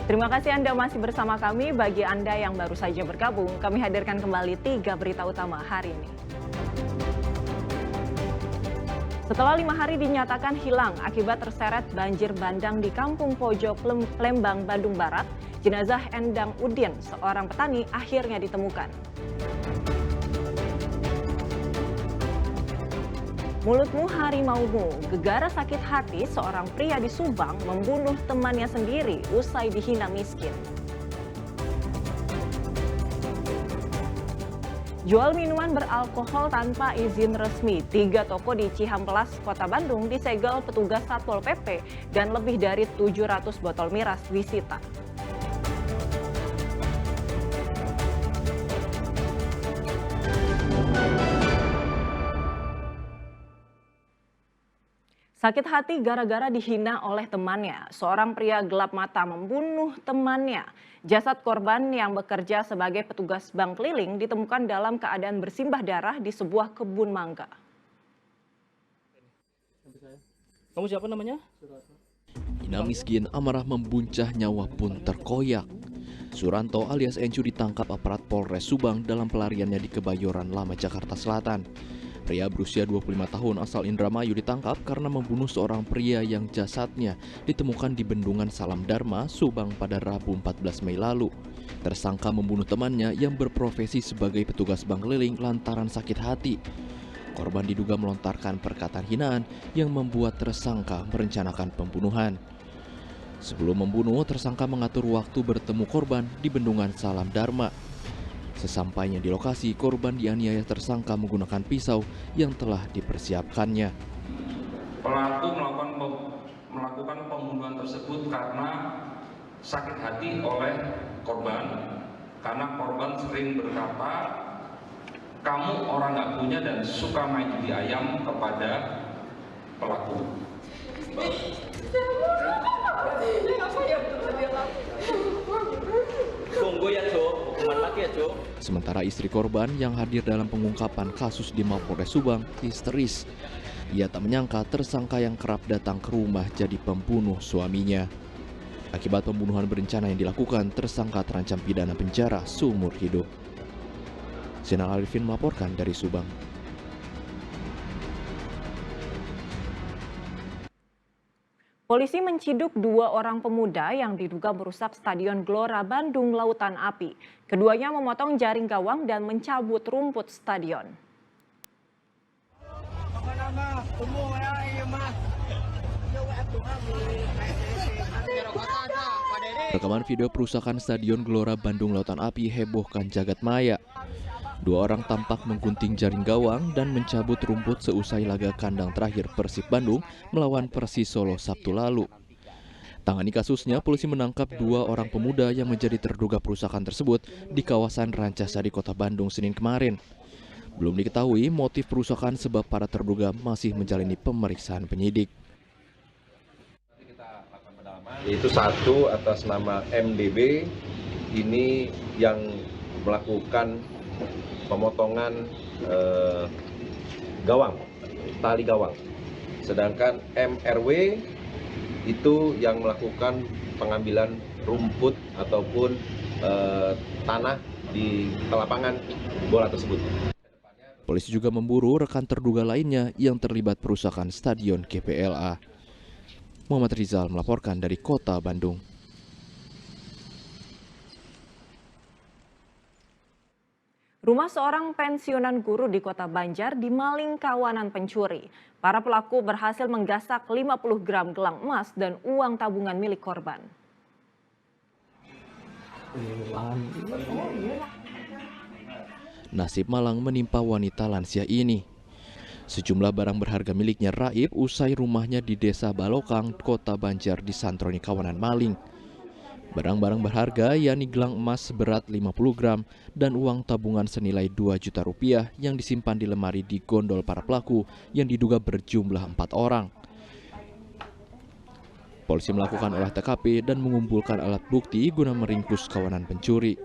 Terima kasih Anda masih bersama kami. Bagi Anda yang baru saja bergabung, kami hadirkan kembali 3 berita utama hari ini. Setelah 5 hari dinyatakan hilang akibat terseret banjir bandang di Kampung Pojok Lembang, Bandung Barat, jenazah Endang Udin, seorang petani, akhirnya ditemukan. Mulutmu harimaumu, gegara sakit hati seorang pria di Subang membunuh temannya sendiri usai dihina miskin. Jual minuman beralkohol tanpa izin resmi. 3 toko di Cihampelas, Kota Bandung disegel petugas Satpol PP dan lebih dari 700 botol miras disita. Sakit hati gara-gara dihina oleh temannya. Seorang pria gelap mata membunuh temannya. Jasad korban yang bekerja sebagai petugas bank keliling ditemukan dalam keadaan bersimbah darah di sebuah kebun mangga. Kamu siapa namanya? Hina miskin, amarah membuncah, nyawa pun terkoyak. Suranto alias Encu ditangkap aparat Polres Subang dalam pelariannya di Kebayoran Lama, Jakarta Selatan. Pria berusia 25 tahun asal Indramayu ditangkap karena membunuh seorang pria yang jasadnya ditemukan di Bendungan Salam Dharma, Subang pada Rabu 14 Mei lalu. Tersangka membunuh temannya yang berprofesi sebagai petugas bank keliling lantaran sakit hati. Korban diduga melontarkan perkataan hinaan yang membuat tersangka merencanakan pembunuhan. Sebelum membunuh, tersangka mengatur waktu bertemu korban di Bendungan Salam Dharma. Sesampainya di lokasi, korban dianiaya tersangka menggunakan pisau yang telah dipersiapkannya. Pelaku melakukan pembunuhan tersebut karena sakit hati oleh korban, karena korban sering berkata, "Kamu orang nggak punya dan suka main judi ayam" kepada pelaku. Tunggu ya, Cok. Hukuman mati ya, Cok. Sementara istri korban yang hadir dalam pengungkapan kasus di Mapolres Subang histeris. Ia tak menyangka tersangka yang kerap datang ke rumah jadi pembunuh suaminya. Akibat pembunuhan berencana yang dilakukan, tersangka terancam pidana penjara seumur hidup. Zainal Arifin melaporkan dari Subang. Polisi menciduk 2 orang pemuda yang diduga merusak Stadion Gelora Bandung Lautan Api. Keduanya memotong jaring gawang dan mencabut rumput stadion. Rekaman video perusakan Stadion Gelora Bandung Lautan Api hebohkan jagat maya. 2 orang tampak menggunting jaring gawang dan mencabut rumput seusai laga kandang terakhir Persib Bandung melawan Persis Solo Sabtu lalu. Tangani kasusnya, polisi menangkap 2 orang pemuda yang menjadi terduga perusakan tersebut di kawasan Rancasari, Kota Bandung, Senin kemarin. Belum diketahui motif perusakan sebab para terduga masih menjalani pemeriksaan penyidik. Itu satu atas nama MDB, ini yang melakukan pemotongan gawang, tali gawang. Sedangkan MRW itu yang melakukan pengambilan rumput ataupun tanah di lapangan bola tersebut. Polisi juga memburu rekan terduga lainnya yang terlibat perusakan Stadion GBLA. Muhammad Rizal melaporkan dari Kota Bandung. Rumah seorang pensiunan guru di Kota Banjar dimaling kawanan pencuri. Para pelaku berhasil menggasak 50 gram gelang emas dan uang tabungan milik korban. Nasib malang menimpa wanita lansia ini. Sejumlah barang berharga miliknya raib usai rumahnya di Desa Balokang, Kota Banjar disantroni kawanan maling. Barang-barang berharga yakni gelang emas seberat 50 gram dan uang tabungan senilai 2 juta rupiah yang disimpan di lemari di gondol para pelaku yang diduga berjumlah 4 orang. Polisi melakukan olah TKP dan mengumpulkan alat bukti guna meringkus kawanan pencuri.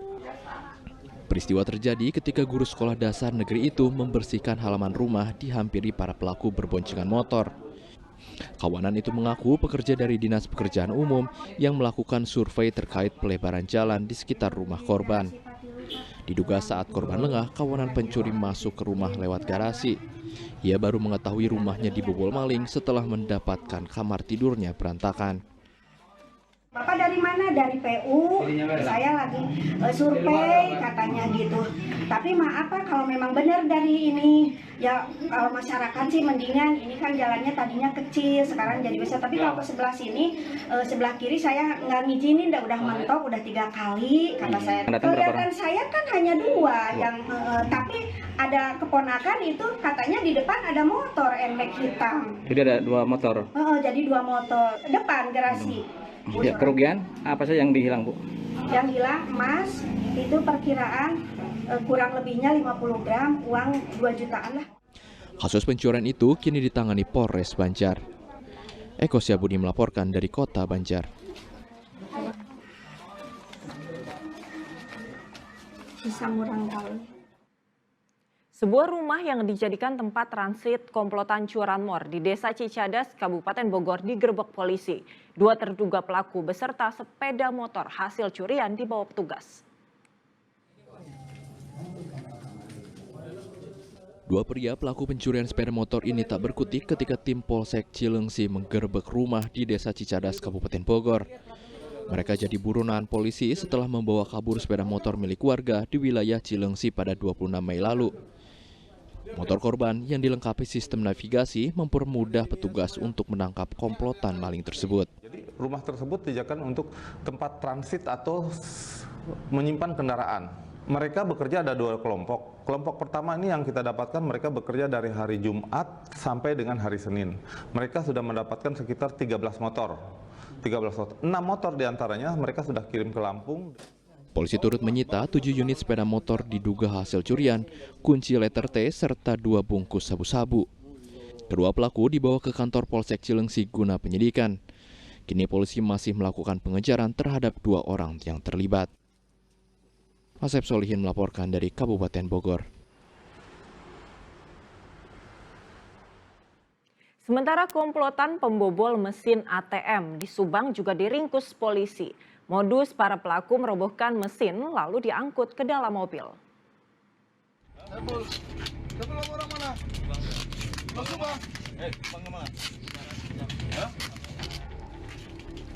Peristiwa terjadi ketika guru sekolah dasar negeri itu membersihkan halaman rumah dihampiri para pelaku berboncengan motor. Kawanan itu mengaku pekerja dari Dinas Pekerjaan Umum yang melakukan survei terkait pelebaran jalan di sekitar rumah korban. Diduga saat korban lengah, kawanan pencuri masuk ke rumah lewat garasi. Ia baru mengetahui rumahnya dibobol maling setelah mendapatkan kamar tidurnya berantakan. Bapak dari mana? Dari PU, saya lagi survei katanya gitu. Tapi maaf Pak, kalau memang benar dari ini, ya kalau masyarakat sih mendingan, ini kan jalannya tadinya kecil, sekarang jadi besar. Tapi kalau ke sebelah sini, sebelah kiri saya nggak ngizinin, udah mentok, udah 3 kali, kata saya. Kelihatan saya kan hanya 2, yang tapi ada keponakan itu katanya di depan ada motor NMAX hitam. Jadi ada 2 motor. Jadi 2 motor, depan garasi. Ya, kerugian apa saja yang dihilang, Bu? Yang hilang emas itu perkiraan kurang lebihnya 50 gram, uang 2 jutaan lah. Kasus pencurian itu kini ditangani Polres Banjar. Eko Syabudi melaporkan dari Kota Banjar. Sisa murang kali. Sebuah rumah yang dijadikan tempat transit komplotan curanmor di Desa Cicadas, Kabupaten Bogor digerebek polisi. 2 terduga pelaku beserta sepeda motor hasil curian dibawa petugas. 2 pria pelaku pencurian sepeda motor ini tak berkutik ketika tim Polsek Cileungsi menggerebek rumah di Desa Cicadas, Kabupaten Bogor. Mereka jadi buronan polisi setelah membawa kabur sepeda motor milik warga di wilayah Cileungsi pada 26 Mei lalu. Motor korban yang dilengkapi sistem navigasi mempermudah petugas untuk menangkap komplotan maling tersebut. Jadi rumah tersebut dijadikan untuk tempat transit atau menyimpan kendaraan. Mereka bekerja ada 2 kelompok. Kelompok pertama ini yang kita dapatkan mereka bekerja dari hari Jumat sampai dengan hari Senin. Mereka sudah mendapatkan sekitar 13 motor. 6 motor diantaranya mereka sudah kirim ke Lampung. Polisi turut menyita 7 unit sepeda motor diduga hasil curian, kunci letter T, serta 2 bungkus sabu-sabu. Kedua pelaku dibawa ke kantor Polsek Cileungsi guna penyidikan. Kini polisi masih melakukan pengejaran terhadap 2 orang yang terlibat. Asep Solihin melaporkan dari Kabupaten Bogor. Sementara komplotan pembobol mesin ATM di Subang juga diringkus polisi. Modus para pelaku merobohkan mesin lalu diangkut ke dalam mobil.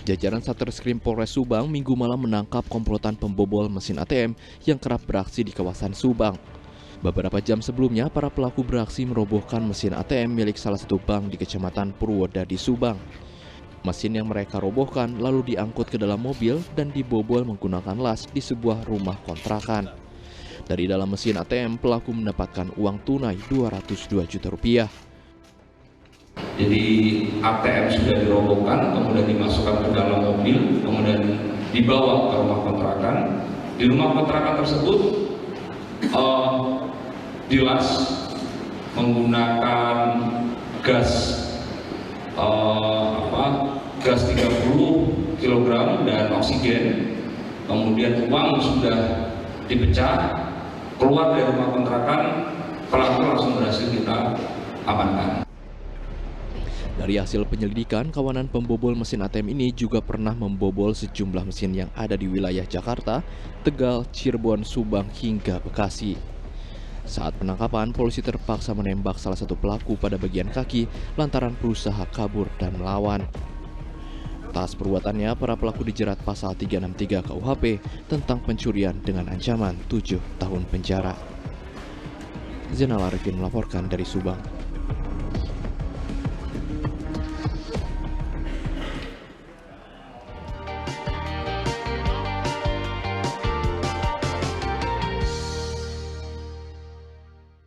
Jajaran Satreskrim Polres Subang Minggu malam menangkap komplotan pembobol mesin ATM yang kerap beraksi di kawasan Subang. Beberapa jam sebelumnya, para pelaku beraksi merobohkan mesin ATM milik salah satu bank di Kecamatan Purwodadi, Subang. Mesin yang mereka robohkan lalu diangkut ke dalam mobil dan dibobol menggunakan las di sebuah rumah kontrakan. Dari dalam mesin ATM, pelaku mendapatkan uang tunai Rp202 juta. Jadi ATM sudah dirobohkan, kemudian dimasukkan ke dalam mobil, kemudian dibawa ke rumah kontrakan. Di rumah kontrakan tersebut dilas menggunakan gas 30 kg dan oksigen. Kemudian uang sudah dipecah, keluar dari rumah kontrakan, pelaku langsung berhasil kita amankan. Dari hasil penyelidikan, kawanan pembobol mesin ATM ini juga pernah membobol sejumlah mesin yang ada di wilayah Jakarta, Tegal, Cirebon, Subang, hingga Bekasi. Saat penangkapan, polisi terpaksa menembak salah satu pelaku pada bagian kaki lantaran berusaha kabur dan melawan. Atas perbuatannya, para pelaku dijerat pasal 363 KUHP tentang pencurian dengan ancaman 7 tahun penjara. Zainal Arifin melaporkan dari Subang.